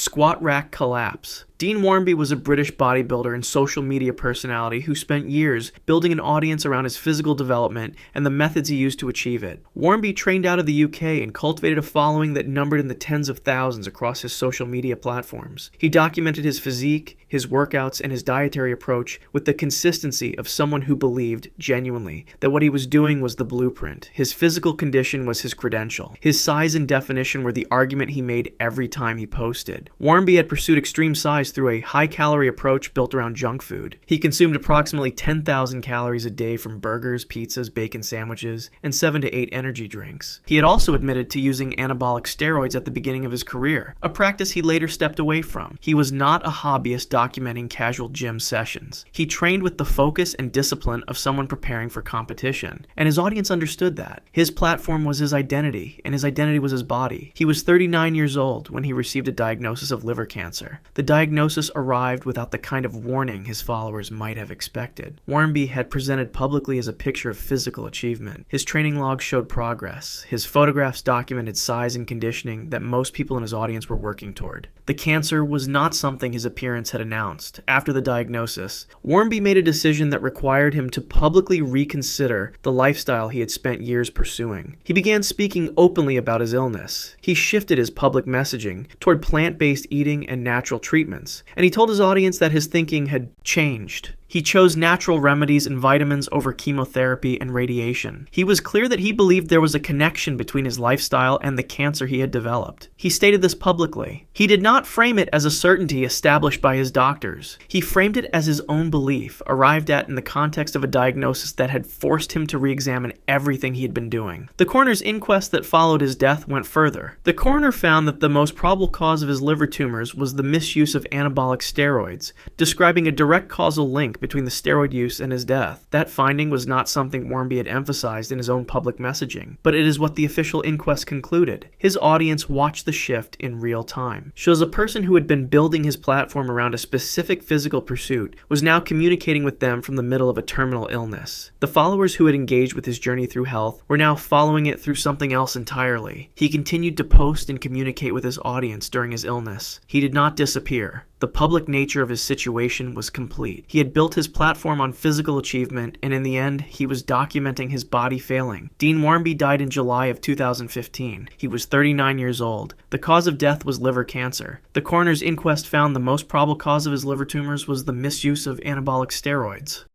Squat rack collapse. Dean Warby was a British bodybuilder and social media personality who spent years building an audience around his physical development and the methods he used to achieve it. Warby trained out of the UK and cultivated a following that numbered in the tens of thousands across his social media platforms. He documented his physique, his workouts, and his dietary approach with the consistency of someone who believed, genuinely, that what he was doing was the blueprint. His physical condition was his credential. His size and definition were the argument he made every time he posted. Warby had pursued extreme size through a high-calorie approach built around junk food. He consumed approximately 10,000 calories a day from burgers, pizzas, bacon sandwiches, and 7 to 8 energy drinks. He had also admitted to using anabolic steroids at the beginning of his career, a practice he later stepped away from. He was not a hobbyist documenting casual gym sessions. He trained with the focus and discipline of someone preparing for competition, and his audience understood that. His platform was his identity, and his identity was his body. He was 39 years old when he received a diagnosis of liver cancer. The diagnosis arrived without the kind of warning his followers might have expected. Warby had presented publicly as a picture of physical achievement. His training logs showed progress. His photographs documented size and conditioning that most people in his audience were working toward. The cancer was not something his appearance had announced. After the diagnosis, Warby made a decision that required him to publicly reconsider the lifestyle he had spent years pursuing. He began speaking openly about his illness. He shifted his public messaging toward plant-based eating and natural treatments, and he told his audience that his thinking had changed. He chose natural remedies and vitamins over chemotherapy and radiation. He was clear that he believed there was a connection between his lifestyle and the cancer he had developed. He stated this publicly. He did not frame it as a certainty established by his doctors. He framed it as his own belief, arrived at in the context of a diagnosis that had forced him to re-examine everything he had been doing. The coroner's inquest that followed his death went further. The coroner found that the most probable cause of his liver tumors was the misuse of anabolic steroids, describing a direct causal link between the steroid use and his death. That finding was not something Warby had emphasized in his own public messaging, but it is what the official inquest concluded. His audience watched the shift in real time. Shows a person who had been building his platform around a specific physical pursuit was now communicating with them from the middle of a terminal illness. The followers who had engaged with his journey through health were now following it through something else entirely. He continued to post and communicate with his audience during his illness. He did not disappear. The public nature of his situation was complete. He had built his platform on physical achievement, and in the end, he was documenting his body failing. Dean Warby died in July of 2015. He was 39 years old. The cause of death was liver cancer. The coroner's inquest found the most probable cause of his liver tumors was the misuse of anabolic steroids.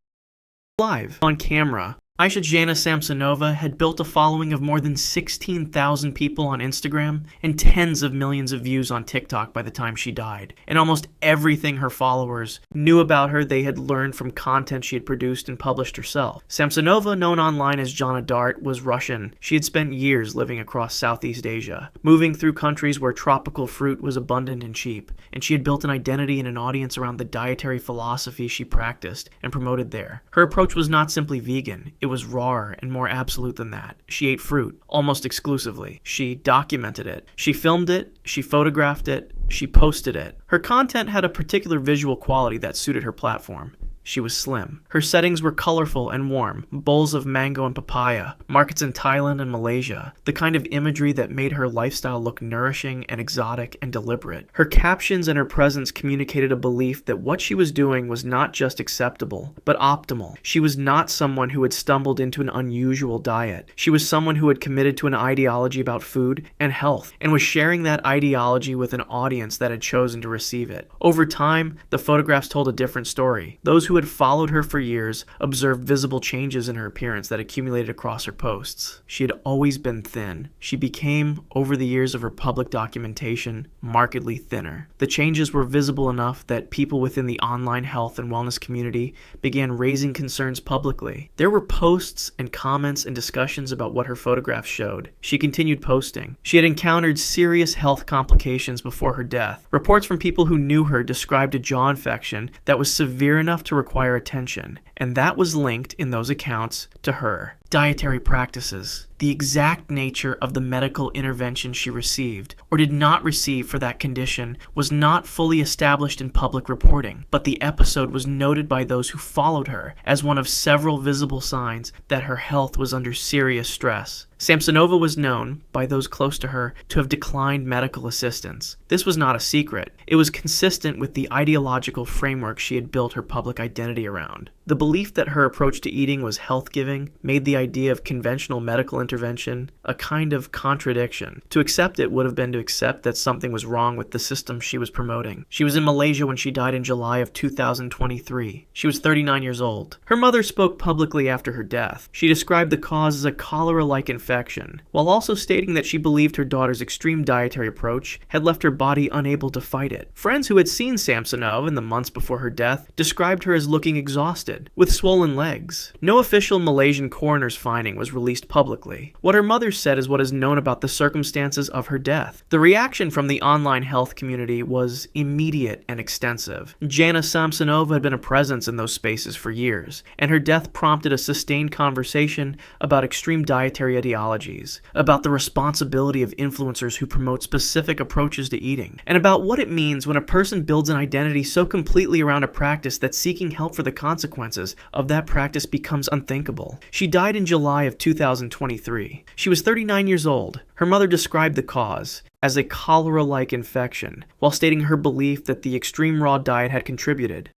Live on camera, Jana Sargsyan had built a following of more than 16,000 people on Instagram and tens of millions of views on TikTok by the time she died. And almost everything her followers knew about her they had learned from content she had produced and published herself. Sargsyan, known online as Jana Dart, was Russian. She had spent years living across Southeast Asia, moving through countries where tropical fruit was abundant and cheap, and she had built an identity and an audience around the dietary philosophy she practiced and promoted there. Her approach was not simply vegan. It was rawer and more absolute than that. She ate fruit, almost exclusively. She documented it. She filmed it, she photographed it, she posted it. Her content had a particular visual quality that suited her platform. She was slim. Her settings were colorful and warm, bowls of mango and papaya, markets in Thailand and Malaysia, the kind of imagery that made her lifestyle look nourishing and exotic and deliberate. Her captions and her presence communicated a belief that what she was doing was not just acceptable, but optimal. She was not someone who had stumbled into an unusual diet. She was someone who had committed to an ideology about food and health, and was sharing that ideology with an audience that had chosen to receive it. Over time, the photographs told a different story. Those who had followed her for years observed visible changes in her appearance that accumulated across her posts. She had always been thin. She became, over the years of her public documentation, markedly thinner. The changes were visible enough that people within the online health and wellness community began raising concerns publicly. There were posts and comments and discussions about what her photographs showed. She continued posting. She had encountered serious health complications before her death. Reports from people who knew her described a jaw infection that was severe enough to require attention, and that was linked in those accounts to her. dietary practices. The exact nature of the medical intervention she received or did not receive for that condition was not fully established in public reporting, but the episode was noted by those who followed her as one of several visible signs that her health was under serious stress. Samsonova was known, by those close to her, to have declined medical assistance. This was not a secret. It was consistent with the ideological framework she had built her public identity around. The belief that her approach to eating was health-giving made the idea of conventional medical intervention a kind of contradiction. To accept it would have been to accept that something was wrong with the system she was promoting. She was in Malaysia when she died in July of 2023. She was 39 years old. Her mother spoke publicly after her death. She described the cause as a cholera-like infection, while also stating that she believed her daughter's extreme dietary approach had left her body unable to fight it. Friends who had seen Samsonova in the months before her death described her as looking exhausted, with swollen legs. No official Malaysian coroner's finding was released publicly. What her mother said is what is known about the circumstances of her death. The reaction from the online health community was immediate and extensive. Jana Sargsyan had been a presence in those spaces for years, and her death prompted a sustained conversation about extreme dietary ideologies, about the responsibility of influencers who promote specific approaches to eating, and about what it means when a person builds an identity so completely around a practice that seeking help for the consequences of that practice becomes unthinkable. She died in July of 2023. She was 39 years old. Her mother described the cause as a cholera-like infection, while stating her belief that the extreme raw diet had contributed.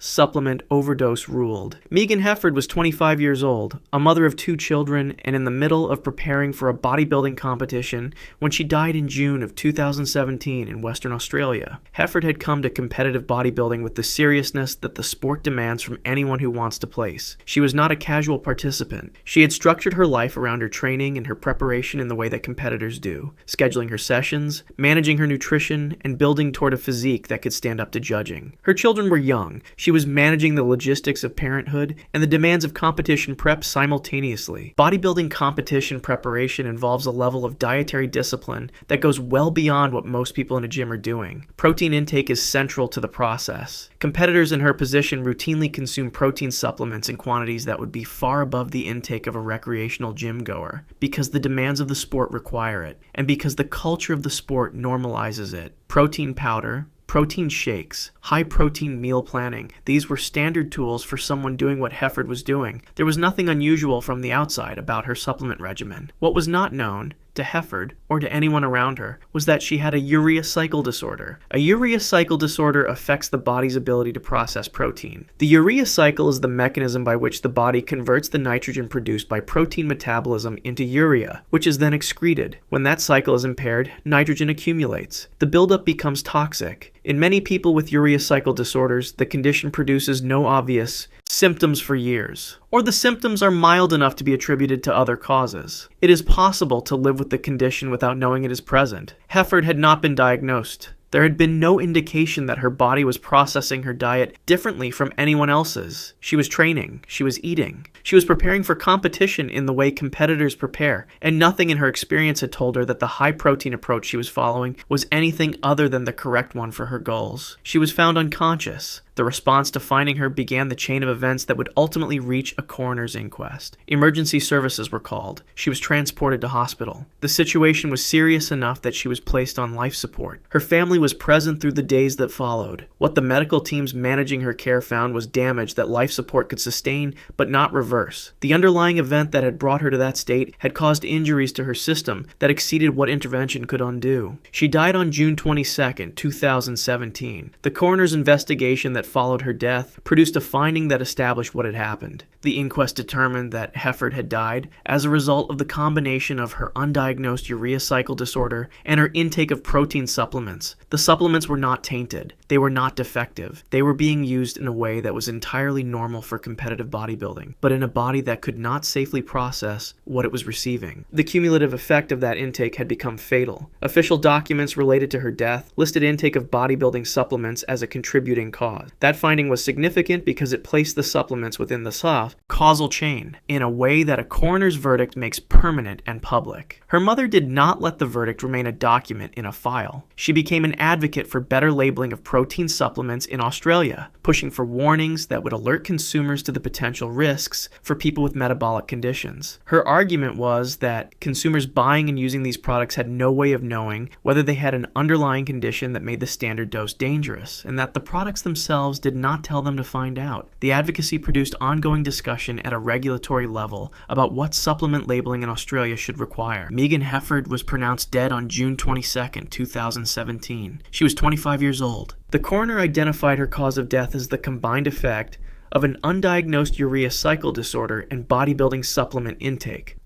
Supplement overdose ruled. Megan Hefford was 25 years old, a mother of 2 children, and in the middle of preparing for a bodybuilding competition when she died in June of 2017 in Western Australia. Hefford had come to competitive bodybuilding with the seriousness that the sport demands from anyone who wants to place. She was not a casual participant. She had structured her life around her training and her preparation in the way that competitors do, scheduling her sessions, managing her nutrition, and building toward a physique that could stand up to judging. Her children were young. She was managing the logistics of parenthood and the demands of competition prep simultaneously. Bodybuilding competition preparation involves a level of dietary discipline that goes well beyond what most people in a gym are doing. Protein intake is central to the process. Competitors in her position routinely consume protein supplements in quantities that would be far above the intake of a recreational gym goer, because the demands of the sport require it, and because the culture of the sport normalizes it. Protein powder, protein shakes, high-protein meal planning. These were standard tools for someone doing what Hefford was doing. There was nothing unusual from the outside about her supplement regimen. What was not known to Hefford, or to anyone around her, was that she had a urea cycle disorder. A urea cycle disorder affects the body's ability to process protein. The urea cycle is the mechanism by which the body converts the nitrogen produced by protein metabolism into urea, which is then excreted. When that cycle is impaired, nitrogen accumulates. The buildup becomes toxic. In many people with urea cycle disorders, the condition produces no obvious symptoms for years, or the symptoms are mild enough to be attributed to other causes. It is possible to live with the condition without knowing it is present. Hefford had not been diagnosed. There had been no indication that her body was processing her diet differently from anyone else's. She was training. She was eating. She was preparing for competition in the way competitors prepare, and nothing in her experience had told her that the high-protein approach she was following was anything other than the correct one for her goals. She was found unconscious. The response to finding her began the chain of events that would ultimately reach a coroner's inquest. Emergency services were called. She was transported to hospital. The situation was serious enough that she was placed on life support. Her family was present through the days that followed. What the medical teams managing her care found was damage that life support could sustain but not reverse. The underlying event that had brought her to that state had caused injuries to her system that exceeded what intervention could undo. She died on June 22, 2017. The coroner's investigation that followed her death produced a finding that established what had happened. The inquest determined that Hefford had died as a result of the combination of her undiagnosed urea cycle disorder and her intake of protein supplements. The supplements were not tainted. They were not defective. They were being used in a way that was entirely normal for competitive bodybuilding, but in a body that could not safely process what it was receiving. The cumulative effect of that intake had become fatal. Official documents related to her death listed intake of bodybuilding supplements as a contributing cause. That finding was significant because it placed the supplements within the soft, causal chain in a way that a coroner's verdict makes permanent and public. Her mother did not let the verdict remain a document in a file. She became an advocate for better labeling of protein supplements in Australia, pushing for warnings that would alert consumers to the potential risks for people with metabolic conditions. Her argument was that consumers buying and using these products had no way of knowing whether they had an underlying condition that made the standard dose dangerous, and that the products themselves did not tell them to find out. The advocacy produced ongoing discussion at a regulatory level about what supplement labeling in Australia should require. Megan Hefford was pronounced dead on June 22, 2017. She was 25 years old. The coroner identified her cause of death as the combined effect of an undiagnosed urea cycle disorder and bodybuilding supplement intake.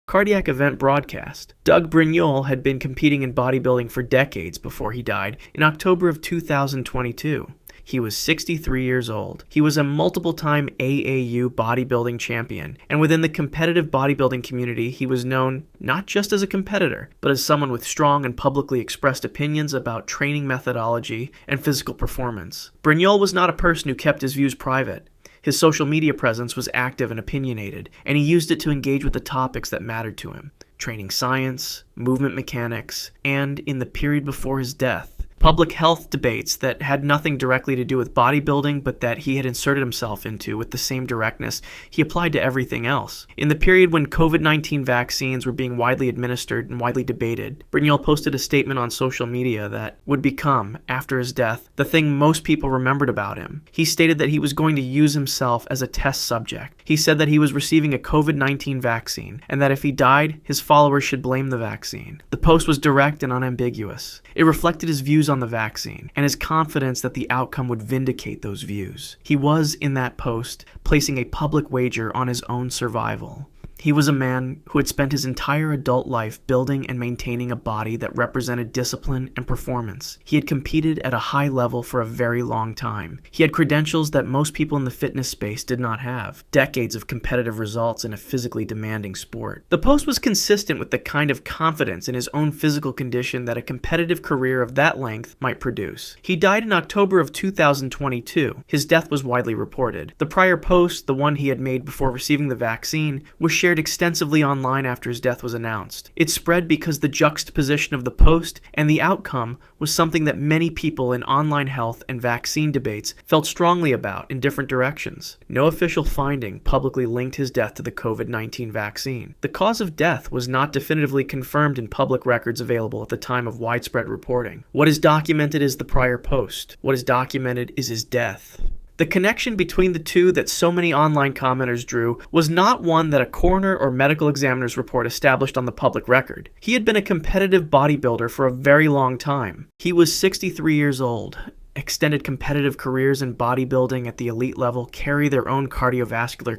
Cardiac event broadcast. Doug Brignole had been competing in bodybuilding for decades before he died in October of 2022. He was 63 years old. He was a multiple-time AAU bodybuilding champion, and within the competitive bodybuilding community, he was known not just as a competitor, but as someone with strong and publicly expressed opinions about training methodology and physical performance. Brignole was not a person who kept his views private. His social media presence was active and opinionated, and he used it to engage with the topics that mattered to him: training science, movement mechanics, and, in the period before his death, public health debates that had nothing directly to do with bodybuilding, but that he had inserted himself into with the same directness he applied to everything else. In the period when COVID-19 vaccines were being widely administered and widely debated, Brignole posted a statement on social media that would become, after his death, the thing most people remembered about him. He stated that he was going to use himself as a test subject. He said that he was receiving a COVID-19 vaccine, and that if he died, his followers should blame the vaccine. The post was direct and unambiguous. It reflected his views on the vaccine and his confidence that the outcome would vindicate those views. He was, in that post, placing a public wager on his own survival. He was a man who had spent his entire adult life building and maintaining a body that represented discipline and performance. He had competed at a high level for a very long time. He had credentials that most people in the fitness space did not have. Decades of competitive results in a physically demanding sport. The post was consistent with the kind of confidence in his own physical condition that a competitive career of that length might produce. He died in October of 2022. His death was widely reported. The prior post, the one he had made before receiving the vaccine, was shared extensively online after his death was announced. It spread because the juxtaposition of the post and the outcome was something that many people in online health and vaccine debates felt strongly about in different directions. No official finding publicly linked his death to the COVID-19 vaccine. The cause of death was not definitively confirmed in public records available at the time of widespread reporting. What is documented is the prior post. What is documented is his death. The connection between the two that so many online commenters drew was not one that a coroner or medical examiner's report established on the public record. He had been a competitive bodybuilder for a very long time. He was 63 years old. Extended competitive careers in bodybuilding at the elite level carry their own cardiovascular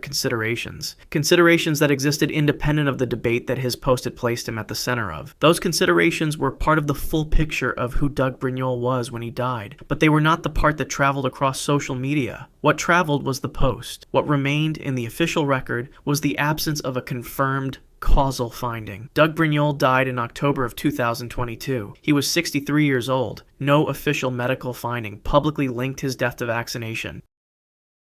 considerations that existed independent of the debate that his post had placed him at the center of. Those considerations were part of the full picture of who Doug Brignole was when he died, but they were not the part that traveled across social media. What traveled was the post. What remained in the official record was the absence of a confirmed causal finding. Doug Brignole died in October of 2022. He was 63 years old. No official medical finding publicly linked his death to vaccination.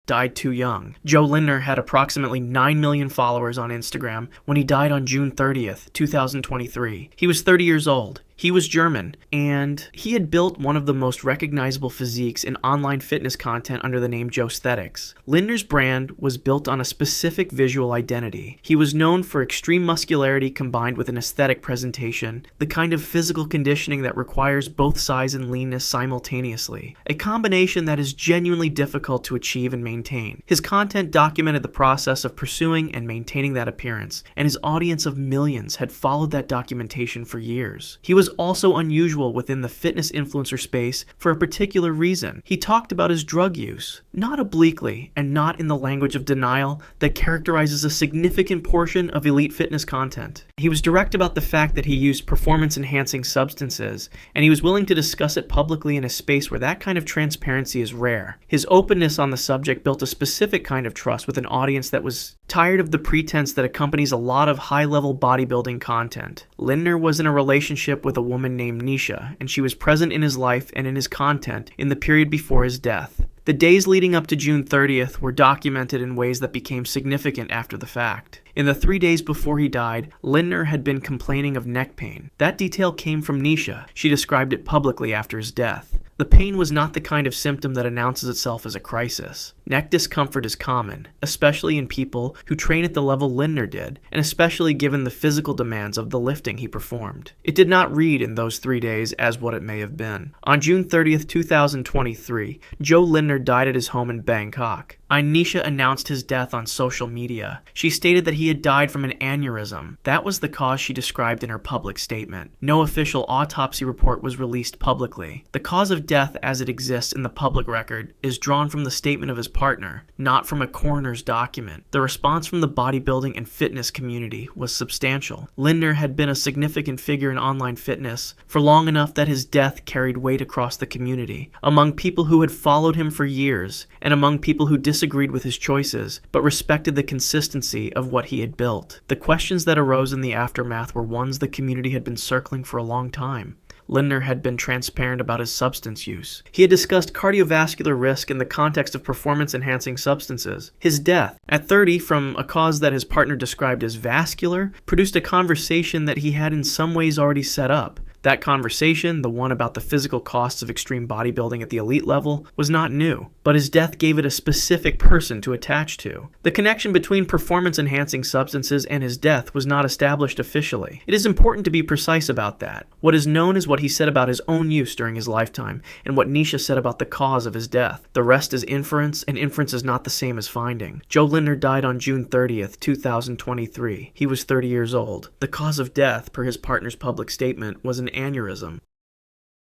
Died too young. Joe Lindner had approximately 9 million followers on Instagram when he died on June 30th, 2023. He was 30 years old. He was German, and he had built one of the most recognizable physiques in online fitness content under the name Joesthetics. Lindner's brand was built on a specific visual identity. He was known for extreme muscularity combined with an aesthetic presentation, the kind of physical conditioning that requires both size and leanness simultaneously, a combination that is genuinely difficult to achieve and maintain. His content documented the process of pursuing and maintaining that appearance, and his audience of millions had followed that documentation for years. He was also unusual within the fitness influencer space for a particular reason. He talked about his drug use, not obliquely and not in the language of denial that characterizes a significant portion of elite fitness content. He was direct about the fact that he used performance-enhancing substances, and he was willing to discuss it publicly in a space where that kind of transparency is rare. His openness on the subject built a specific kind of trust with an audience that was tired of the pretense that accompanies a lot of high-level bodybuilding content. Lindner was in a relationship with a woman named Nisha, and she was present in his life and in his content in the period before his death. The days leading up to June 30th were documented in ways that became significant after the fact. In the 3 days before he died, Lindner had been complaining of neck pain. That detail came from Nisha. She described it publicly after his death. The pain was not the kind of symptom that announces itself as a crisis. Neck discomfort is common, especially in people who train at the level Lindner did, and especially given the physical demands of the lifting he performed. It did not read in those 3 days as what it may have been. On June 30th, 2023, Joe Lindner died at his home in Bangkok. Nisha announced his death on social media. She stated that he had died from an aneurysm. That was the cause she described in her public statement. No official autopsy report was released publicly. The cause of death as it exists in the public record is drawn from the statement of his partner, not from a coroner's document. The response from the bodybuilding and fitness community was substantial. Lindner had been a significant figure in online fitness for long enough that his death carried weight across the community, among people who had followed him for years, and among people who disagreed with his choices, but respected the consistency of what he had built. The questions that arose in the aftermath were ones the community had been circling for a long time. Lindner had been transparent about his substance use. He had discussed cardiovascular risk in the context of performance-enhancing substances. His death, at 30 from a cause that his partner described as vascular, produced a conversation that he had in some ways already set up. That conversation, the one about the physical costs of extreme bodybuilding at the elite level, was not new, but his death gave it a specific person to attach to. The connection between performance-enhancing substances and his death was not established officially. It is important to be precise about that. What is known is what he said about his own use during his lifetime, and what Nisha said about the cause of his death. The rest is inference, and inference is not the same as finding. Joe Lindner died on June 30th, 2023. He was 30 years old. The cause of death, per his partner's public statement, was an aneurysm.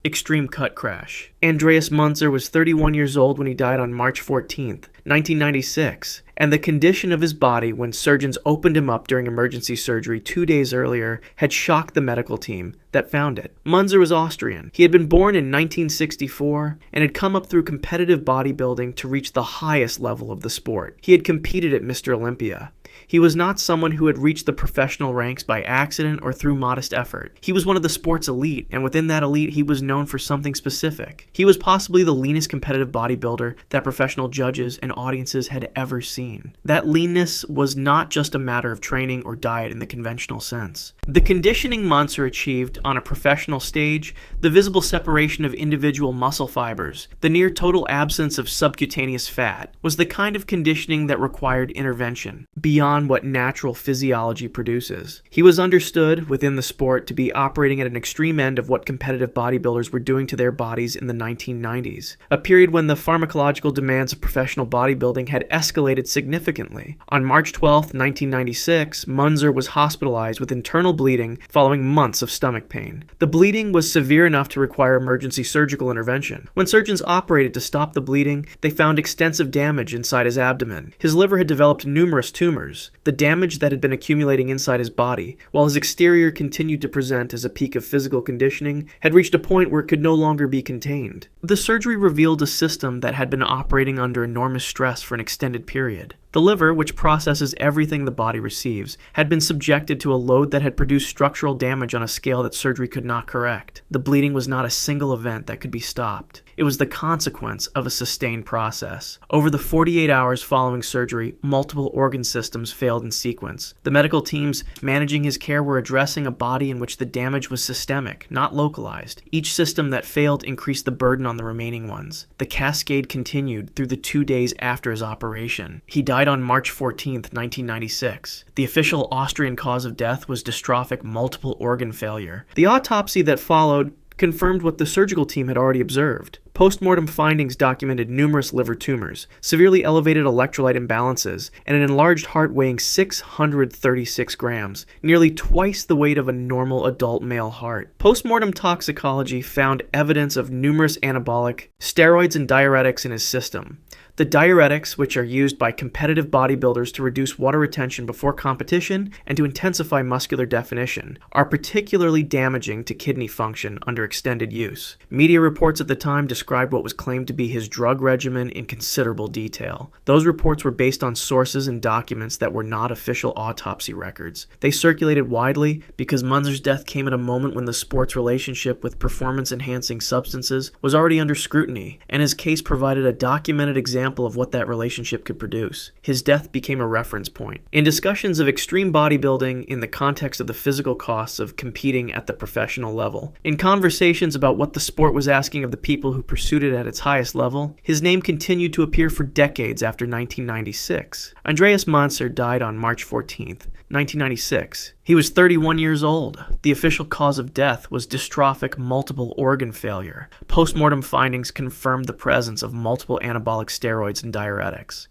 Extreme cut crash. Andreas Munzer was 31 years old when he died on March 14th, 1996, and the condition of his body when surgeons opened him up during emergency surgery 2 days earlier had shocked the medical team that found it. Munzer was Austrian. He had been born in 1964 and had come up through competitive bodybuilding to reach the highest level of the sport. He had competed at Mr. Olympia. He was not someone who had reached the professional ranks by accident or through modest effort. He was one of the sport's elite, and within that elite he was known for something specific. He was possibly the leanest competitive bodybuilder that professional judges and audiences had ever seen. That leanness was not just a matter of training or diet in the conventional sense. The conditioning Munzer achieved on a professional stage, the visible separation of individual muscle fibers, the near total absence of subcutaneous fat, was the kind of conditioning that required intervention beyond what natural physiology produces. He was understood within the sport to be operating at an extreme end of what competitive bodybuilders were doing to their bodies in the 1990s, a period when the pharmacological demands of professional bodybuilding had escalated significantly. On March 12, 1996, Munzer was hospitalized with internal bleeding following months of stomach pain. The bleeding was severe enough to require emergency surgical intervention. When surgeons operated to stop the bleeding, they found extensive damage inside his abdomen. His liver had developed numerous tumors. The damage that had been accumulating inside his body, while his exterior continued to present as a peak of physical conditioning, had reached a point where it could no longer be contained. The surgery revealed a system that had been operating under enormous stress for an extended period. The liver, which processes everything the body receives, had been subjected to a load that had produced structural damage on a scale that surgery could not correct. The bleeding was not a single event that could be stopped. It was the consequence of a sustained process. Over the 48 hours following surgery, multiple organ systems failed in sequence. The medical teams managing his care were addressing a body in which the damage was systemic, not localized. Each system that failed increased the burden on the remaining ones. The cascade continued through the 2 days after his operation. He died on March 14, 1996. The official Austrian cause of death was dystrophic multiple organ failure. The autopsy that followed confirmed what the surgical team had already observed. Post-mortem findings documented numerous liver tumors, severely elevated electrolyte imbalances, and an enlarged heart weighing 636 grams, nearly twice the weight of a normal adult male heart. Post-mortem toxicology found evidence of numerous anabolic, steroids, and diuretics in his system. The diuretics, which are used by competitive bodybuilders to reduce water retention before competition and to intensify muscular definition, are particularly damaging to kidney function under extended use. Media reports at the time described what was claimed to be his drug regimen in considerable detail. Those reports were based on sources and documents that were not official autopsy records. They circulated widely because Munzer's death came at a moment when the sport's relationship with performance-enhancing substances was already under scrutiny, and his case provided a documented example of what that relationship could produce. His death became a reference point. In discussions of extreme bodybuilding in the context of the physical costs of competing at the professional level, in conversations about what the sport was asking of the people who pursued it at its highest level, his name continued to appear for decades after 1996. Andreas Munzer died on March 14th, 1996. He was 31 years old. The official cause of death was dystrophic multiple organ failure. Postmortem findings confirmed the presence of multiple anabolic steroids and diuretics.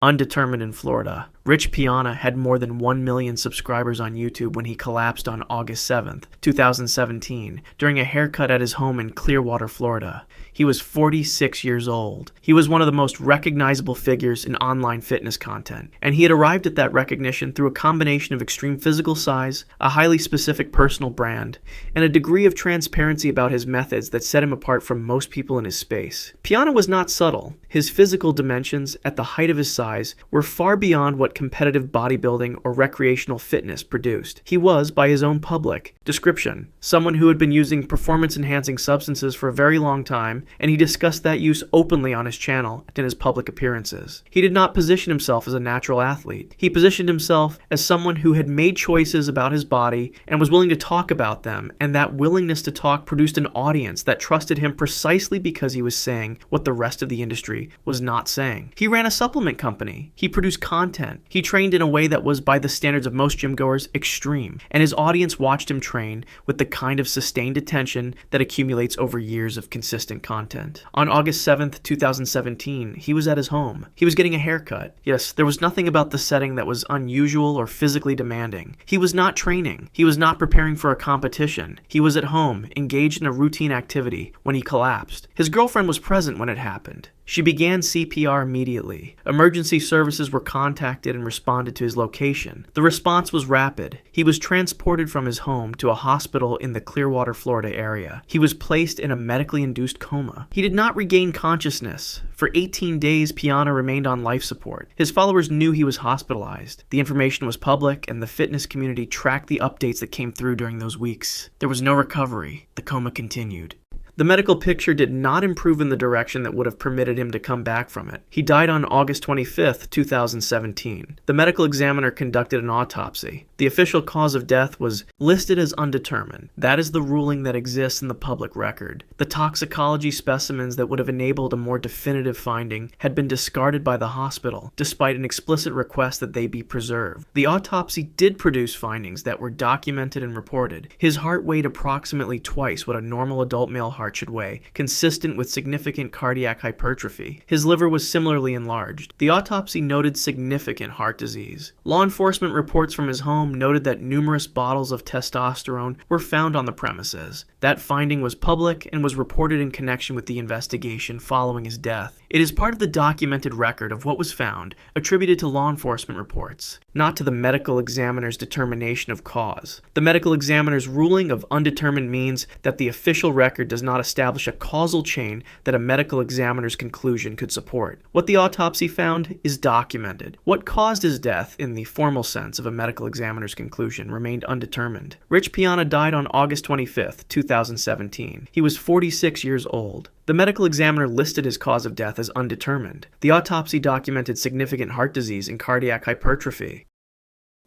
Undetermined in Florida. Rich Piana had more than 1 million subscribers on YouTube when he collapsed on August 7th, 2017, during a haircut at his home in Clearwater, Florida. He was 46 years old. He was one of the most recognizable figures in online fitness content, and he had arrived at that recognition through a combination of extreme physical size, a highly specific personal brand, and a degree of transparency about his methods that set him apart from most people in his space. Piana was not subtle. His physical dimensions, at the height of his size, were far beyond what competitive bodybuilding or recreational fitness produced. He was, by his own public description, someone who had been using performance-enhancing substances for a very long time, and he discussed that use openly on his channel and in his public appearances. He did not position himself as a natural athlete. He positioned himself as someone who had made choices about his body and was willing to talk about them, and that willingness to talk produced an audience that trusted him precisely because he was saying what the rest of the industry was not saying. He ran a supplement company. He produced content. He trained in a way that was, by the standards of most gym goers, extreme, and his audience watched him train with the kind of sustained attention that accumulates over years of consistent content. On August 7th, 2017, he was at his home. He was getting a haircut. Yes, there was nothing about the setting that was unusual or physically demanding. He was not training. He was not preparing for a competition. He was at home, engaged in a routine activity, when he collapsed. His girlfriend was present when it happened. She began CPR immediately. Emergency services were contacted and responded to his location. The response was rapid. He was transported from his home to a hospital in the Clearwater, Florida area. He was placed in a medically induced coma. He did not regain consciousness. For 18 days, Piana remained on life support. His followers knew he was hospitalized. The information was public, and the fitness community tracked the updates that came through during those weeks. There was no recovery. The coma continued. The medical picture did not improve in the direction that would have permitted him to come back from it. He died on August 25th, 2017. The medical examiner conducted an autopsy. The official cause of death was listed as undetermined. That is the ruling that exists in the public record. The toxicology specimens that would have enabled a more definitive finding had been discarded by the hospital, despite an explicit request that they be preserved. The autopsy did produce findings that were documented and reported. His heart weighed approximately twice what a normal adult male heart should weigh, consistent with significant cardiac hypertrophy. His liver was similarly enlarged. The autopsy noted significant heart disease. Law enforcement reports from his home noted that numerous bottles of testosterone were found on the premises. That finding was public and was reported in connection with the investigation following his death. It is part of the documented record of what was found, attributed to law enforcement reports, not to the medical examiner's determination of cause. The medical examiner's ruling of undetermined means that the official record does not establish a causal chain that a medical examiner's conclusion could support. What the autopsy found is documented. What caused his death, in the formal sense of a medical examiner's conclusion, remained undetermined. Rich Piana died on August 25th, 2017. He was 46 years old. The medical examiner listed his cause of death as undetermined. The autopsy documented significant heart disease and cardiac hypertrophy.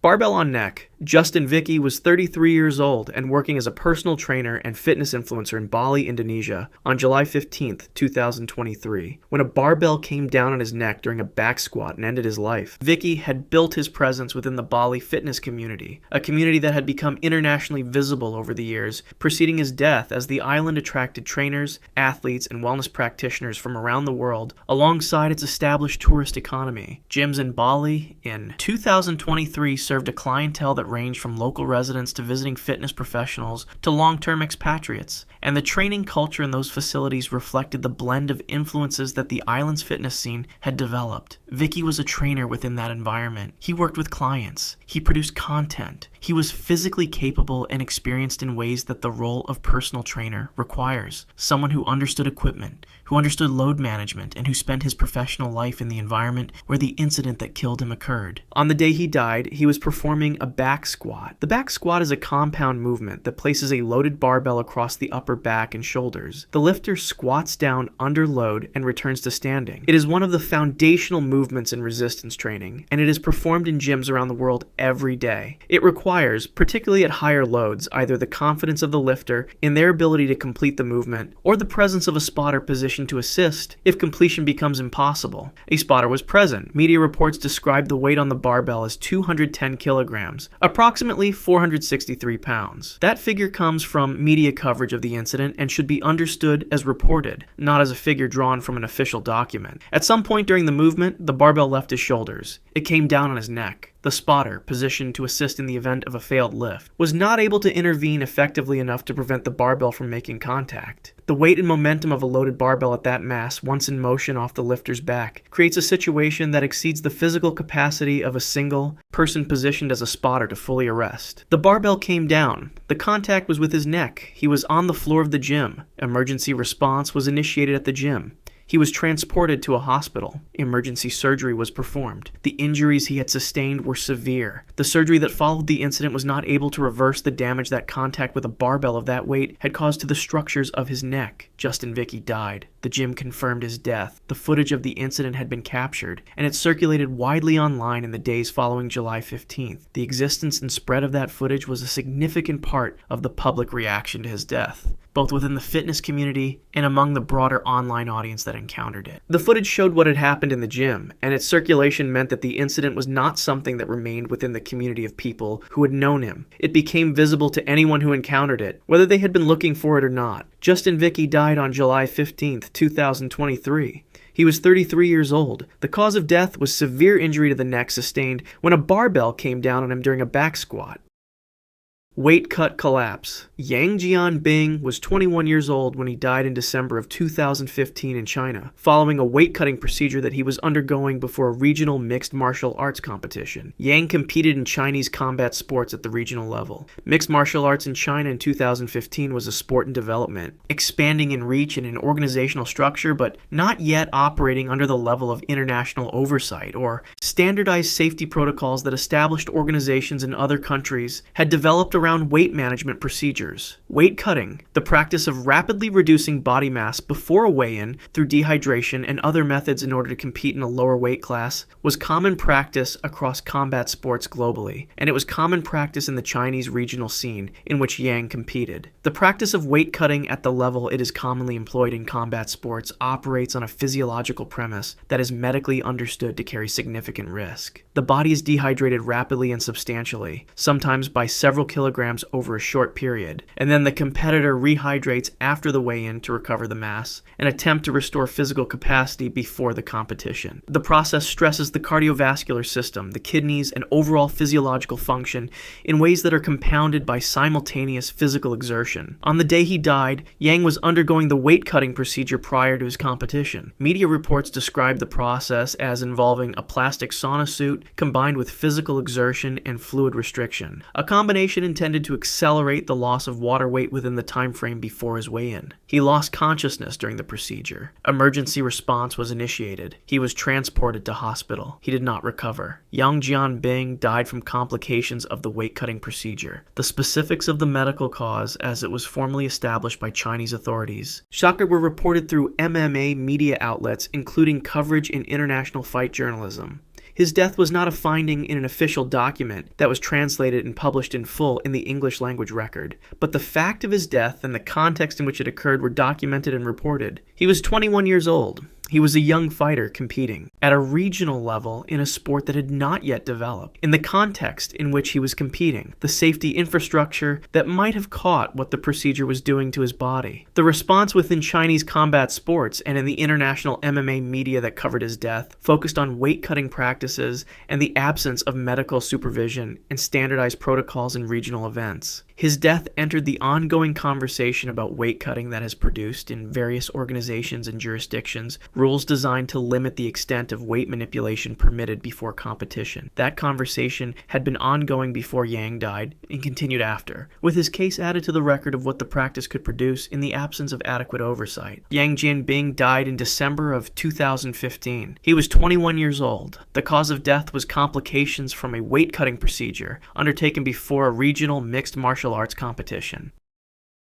Barbell on neck. Justin Vicky was 33 years old and working as a personal trainer and fitness influencer in Bali, Indonesia on July 15, 2023, when a barbell came down on his neck during a back squat and ended his life. Vicky had built his presence within the Bali fitness community, a community that had become internationally visible over the years, preceding his death, as the island attracted trainers, athletes, and wellness practitioners from around the world alongside its established tourist economy. Gyms in Bali in 2023 served a clientele that ranged from local residents to visiting fitness professionals to long-term expatriates, and the training culture in those facilities reflected the blend of influences that the island's fitness scene had developed. Vicky was a trainer within that environment. He worked with clients. He produced content. He was physically capable and experienced in ways that the role of personal trainer requires. Someone who understood equipment, who understood load management, and who spent his professional life in the environment where the incident that killed him occurred. On the day he died, he was performing a back squat. The back squat is a compound movement that places a loaded barbell across the upper back and shoulders. The lifter squats down under load and returns to standing. It is one of the foundational movements in resistance training, and it is performed in gyms around the world every day. It requires, particularly at higher loads, either the confidence of the lifter in their ability to complete the movement, or the presence of a spotter positioned to assist if completion becomes impossible. A spotter was present. Media reports described the weight on the barbell as 210 kilograms, approximately 463 pounds. That figure comes from media coverage of the incident and should be understood as reported, not as a figure drawn from an official document. At some point during the movement, the barbell left his shoulders. It came down on his neck. The spotter, positioned to assist in the event of a failed lift, was not able to intervene effectively enough to prevent the barbell from making contact. The weight and momentum of a loaded barbell at that mass, once in motion off the lifter's back, creates a situation that exceeds the physical capacity of a single person positioned as a spotter to fully arrest. The barbell came down. The contact was with his neck. He was on the floor of the gym. Emergency response was initiated at the gym. He was transported to a hospital. Emergency surgery was performed. The injuries he had sustained were severe. The surgery that followed the incident was not able to reverse the damage that contact with a barbell of that weight had caused to the structures of his neck. Justin Vicky died. The gym confirmed his death. The footage of the incident had been captured, and it circulated widely online in the days following July 15th. The existence and spread of that footage was a significant part of the public reaction to his death, both within the fitness community and among the broader online audience that encountered it. The footage showed what had happened in the gym, and its circulation meant that the incident was not something that remained within the community of people who had known him. It became visible to anyone who encountered it, whether they had been looking for it or not. Justin Vicky died on July 15th, 2023. He was 33 years old. The cause of death was severe injury to the neck sustained when a barbell came down on him during a back squat. Weight cut collapse. Jian Bing was 21 years old when he died in December of 2015 in China, following a weight cutting procedure that he was undergoing before a regional mixed martial arts competition. Yang competed in Chinese combat sports at the regional level. Mixed martial arts in China in 2015 was a sport in development, expanding in reach and in organizational structure, but not yet operating under the level of international oversight or standardized safety protocols that established organizations in other countries had developed around weight management procedures. Weight cutting, the practice of rapidly reducing body mass before a weigh-in through dehydration and other methods in order to compete in a lower weight class, was common practice across combat sports globally, and it was common practice in the Chinese regional scene in which Yang competed. The practice of weight cutting at the level it is commonly employed in combat sports operates on a physiological premise that is medically understood to carry significant risk. The body is dehydrated rapidly and substantially, sometimes by several kilograms over a short period, and then the competitor rehydrates after the weigh-in to recover the mass and attempt to restore physical capacity before the competition. The process stresses the cardiovascular system, the kidneys, and overall physiological function in ways that are compounded by simultaneous physical exertion. On the day he died, Yang was undergoing the weight-cutting procedure prior to his competition. Media reports described the process as involving a plastic sauna suit combined with physical exertion and fluid restriction, a combination intended to accelerate the loss of water weight within the time frame before his weigh-in. He lost consciousness during the procedure. Emergency response was initiated. He was transported to hospital. He did not recover. Young Jian Bing died from complications of the weight-cutting procedure. The specifics of the medical cause, as it was formally established by Chinese authorities, were reported through MMA media outlets, including coverage in international fight journalism. His death was not a finding in an official document that was translated and published in full in the English language record, but the fact of his death and the context in which it occurred were documented and reported. He was 21 years old. He was a young fighter competing at a regional level in a sport that had not yet developed. In the context in which he was competing, the safety infrastructure that might have caught what the procedure was doing to his body. The response within Chinese combat sports and in the international MMA media that covered his death focused on weight-cutting practices and the absence of medical supervision and standardized protocols in regional events. His death entered the ongoing conversation about weight cutting that has produced, in various organizations and jurisdictions, rules designed to limit the extent of weight manipulation permitted before competition. That conversation had been ongoing before Yang died and continued after, with his case added to the record of what the practice could produce in the absence of adequate oversight. Jian Bing died in December of 2015. He was 21 years old. The cause of death was complications from a weight-cutting procedure undertaken before a regional mixed martial arts competition.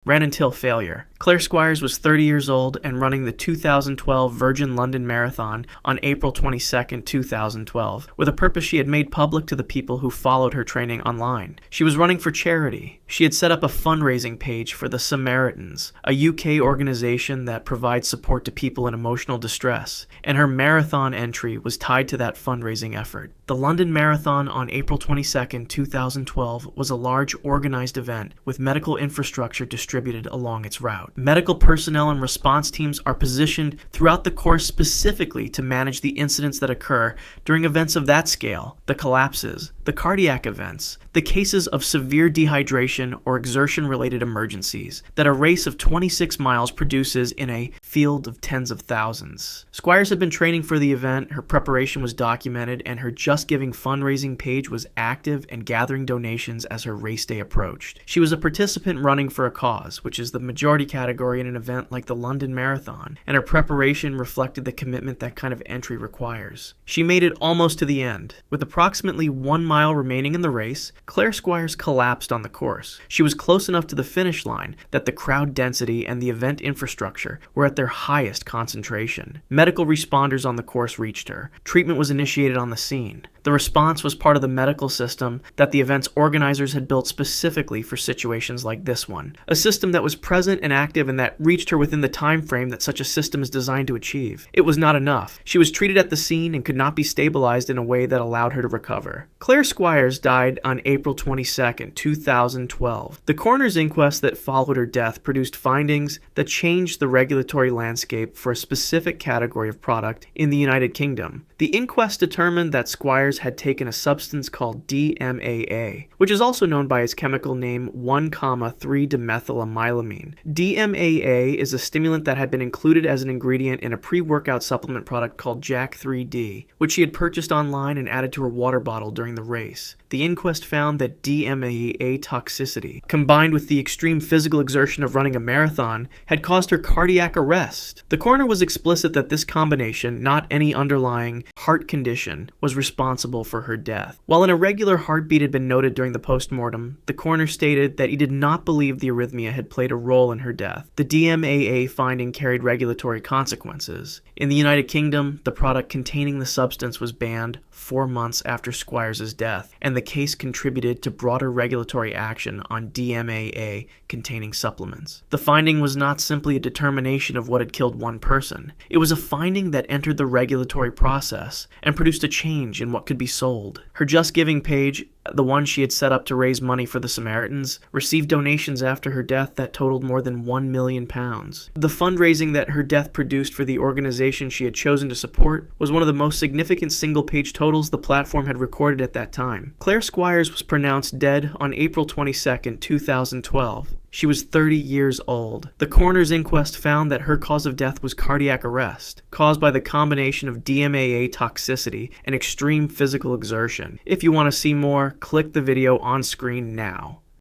Ran until failure. Clare Squires was 30 years old and running the 2012 Virgin London Marathon on April 22, 2012, with a purpose she had made public to the people who followed her training online. She was running for charity. She had set up a fundraising page for the Samaritans, a UK organization that provides support to people in emotional distress, and her marathon entry was tied to that fundraising effort. The London Marathon on April 22, 2012 was a large organized event with medical infrastructure distributed along its route. Medical personnel and response teams are positioned throughout the course specifically to manage the incidents that occur during events of that scale, the collapses, the cardiac events, the cases of severe dehydration or exertion-related emergencies that a race of 26 miles produces in a field of tens of thousands. Squires had been training for the event, her preparation was documented, and her Just Giving fundraising page was active and gathering donations as her race day approached. She was a participant running for a cause, which is the majority category in an event like the London Marathon, and her preparation reflected the commitment that kind of entry requires. She made it almost to the end. With approximately 1 mile remaining in the race, Clare Squires collapsed on the course. She was close enough to the finish line that the crowd density and the event infrastructure were at their highest concentration. Medical responders on the course reached her. Treatment was initiated on the scene. The response was part of the medical system that the event's organizers had built specifically for situations like this one, a system that was present and active and that reached her within the time frame that such a system is designed to achieve. It was not enough. She was treated at the scene and could not be stabilized in a way that allowed her to recover. Clare Squires died on April 22, 2012. The coroner's inquest that followed her death produced findings that changed the regulatory landscape for a specific category of product in the United Kingdom. The inquest determined that Squires had taken a substance called DMAA, which is also known by its chemical name 1,3-dimethylamylamine. DMAA is a stimulant that had been included as an ingredient in a pre-workout supplement product called Jack 3D, which she had purchased online and added to her water bottle during the race. The inquest found that DMAA toxicity, combined with the extreme physical exertion of running a marathon, had caused her cardiac arrest. The coroner was explicit that this combination, not any underlying heart condition, was responsible for her death. While an irregular heartbeat had been noted during the postmortem, the coroner stated that he did not believe the arrhythmia had played a role in her death. The DMAA finding carried regulatory consequences. In the United Kingdom, the product containing the substance was banned 4 months after Squires' death, and the case contributed to broader regulatory action on DMAA-containing supplements. The finding was not simply a determination of what had killed one person. It was a finding that entered the regulatory process and produced a change in what could be sold. Her Just Giving page, the one she had set up to raise money for the Samaritans, received donations after her death that totaled more than £1 million. The fundraising that her death produced for the organization she had chosen to support was one of the most significant single-page totals the platform had recorded at that time. Clare Squires was pronounced dead on April 22, 2012. She was 30 years old. The coroner's inquest found that her cause of death was cardiac arrest, caused by the combination of DMAA toxicity and extreme physical exertion. If you want to see more, click the video on screen now.